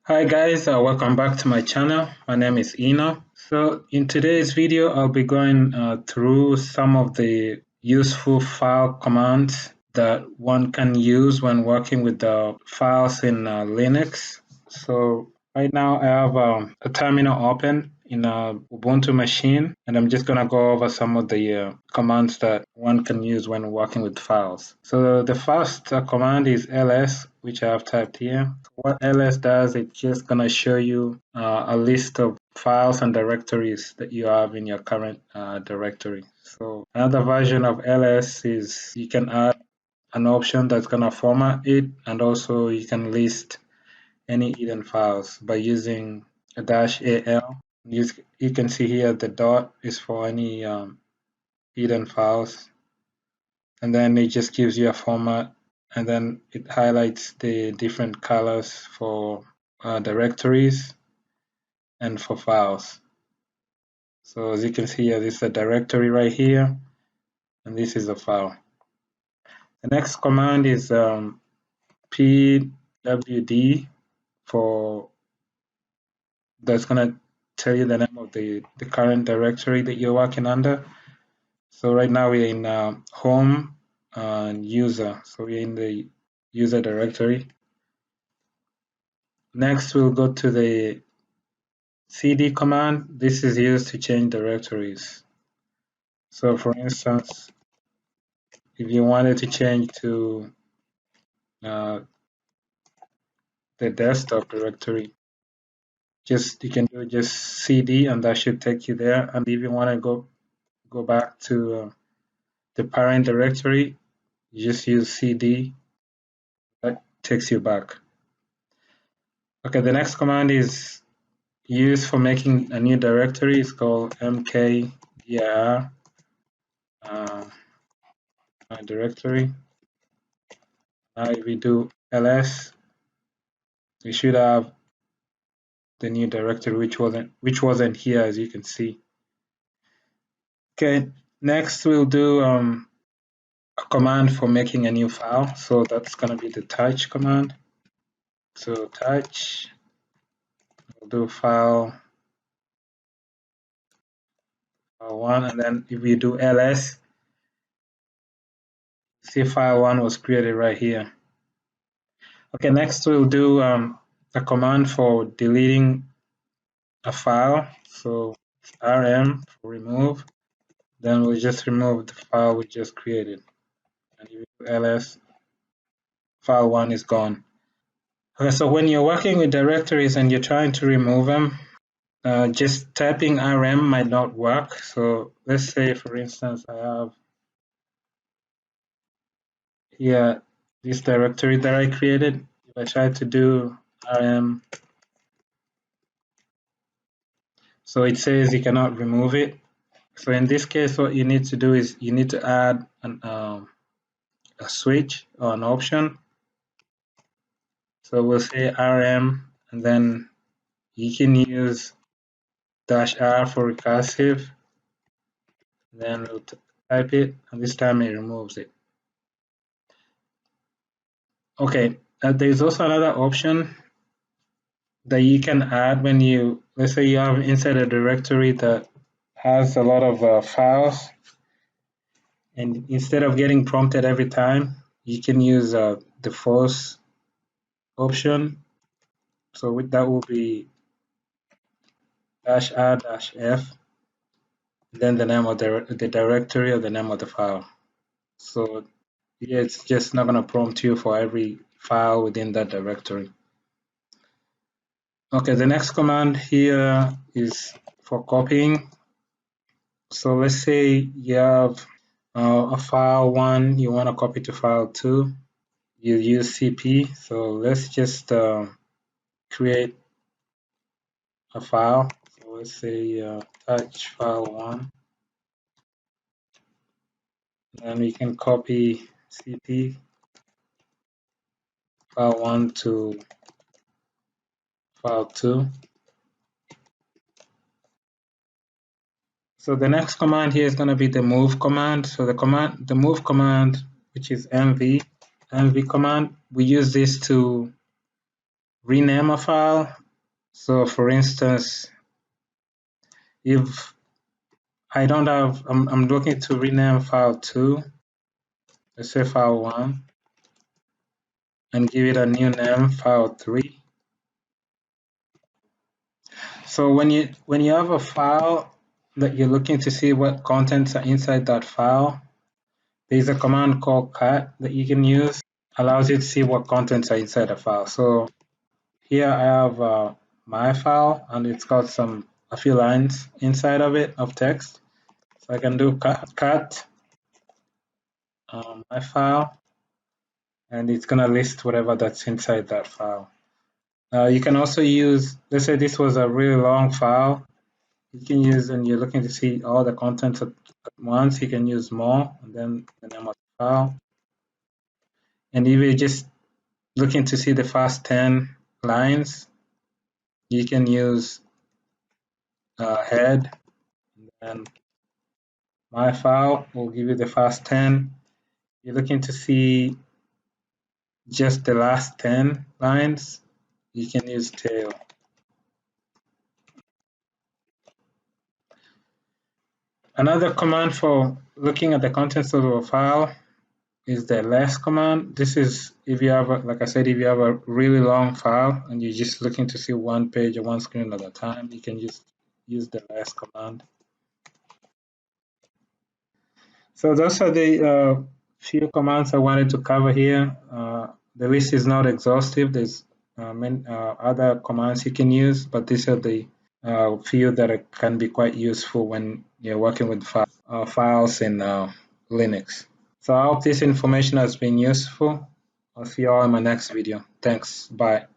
Hi guys, welcome back to my channel. My name is Eno. So in today's video, I'll be going through some of the useful file commands that one can use when working with the files in Linux. So right now I have a terminal open in a Ubuntu machine, and I'm just gonna go over some of the commands that one can use when working with files. So the first command is ls, which I have typed here. What ls does, it's just gonna show you a list of files and directories that you have in your current directory. So another version of ls is you can add an option that's gonna format it, and also you can list any hidden files by using a -al. You can see here the dot is for any hidden files, and then it just gives you a format, and then it highlights the different colors for directories and for files. So as you can see here, this is a directory right here, and this is a file. The next command is pwd for that's gonna tell you the name of the current directory that you're working under. So right now we're in home and user. So we're in the user directory. Next, we'll go to the cd command. This is used to change directories. So for instance, if you wanted to change to uh, the desktop directory, you can do just cd and that should take you there. And if you want to go back to the parent directory, you just use cd, that takes you back. Okay, the next command is used for making a new directory. It's called mkdir directory. Now if we do ls, we should have the new directory which wasn't here, as you can see. Okay, next we'll do a command for making a new file. So that's gonna be the touch command. So touch, we'll do file one, and then if we do ls, see file one was created right here. Okay, next we'll do a command for deleting a file. So rm for remove, then we'll just remove the file we just created. And if you do ls, file one is gone. Okay, so when you're working with directories and you're trying to remove them, just typing rm might not work. So let's say, for instance, I have here this directory that I created. If I try to do rm, so it says you cannot remove it. So in this case, what you need to do is you need to add a switch or an option. So we'll say rm, and then you can use -r for recursive. Then we'll type it, and this time it removes it. Okay, there's also another option that you can add when let's say you have inside a directory that has a lot of files, and instead of getting prompted every time, you can use the force option. So that will be -r-f, then the name of the directory or the name of the file. So yeah, it's just not going to prompt you for every file within that directory. Okay, the next command here is for copying. So let's say you have a file one, you want to copy to file two, you use cp. So let's just create a file. So let's say touch file one, and we can copy cp file one to file two. So the next command here is going to be the move command. So the move command, which is mv command, we use this to rename a file. So for instance, if I don't have, I'm looking to rename file 2, let's say file 1, and give it a new name, file 3. So when you have a file that you're looking to see what contents are inside that file, there's a command called cat that you can use. Allows you to see what contents are inside the file. So here I have my file, and it's got a few lines inside of it of text. So I can do cat my file, and it's gonna list whatever that's inside that file. You can also use, let's say this was a really long file. You can use, and you're looking to see all the contents at once, you can use more, and then the name of the file. And if you're just looking to see the first 10 lines, you can use head, and my file will give you the first 10. You're looking to see just the last 10 lines, you can use tail. Another command for looking at the contents of a file is the less command. This is if you have, like I said, if you have a really long file and you're just looking to see one page or one screen at a time, you can just use the less command. So those are the few commands I wanted to cover here. The list is not exhaustive. There's many other commands you can use, but these are the few that can be quite useful when you're working with files in Linux. So I hope this information has been useful. I'll see you all in my next video. Thanks. Bye.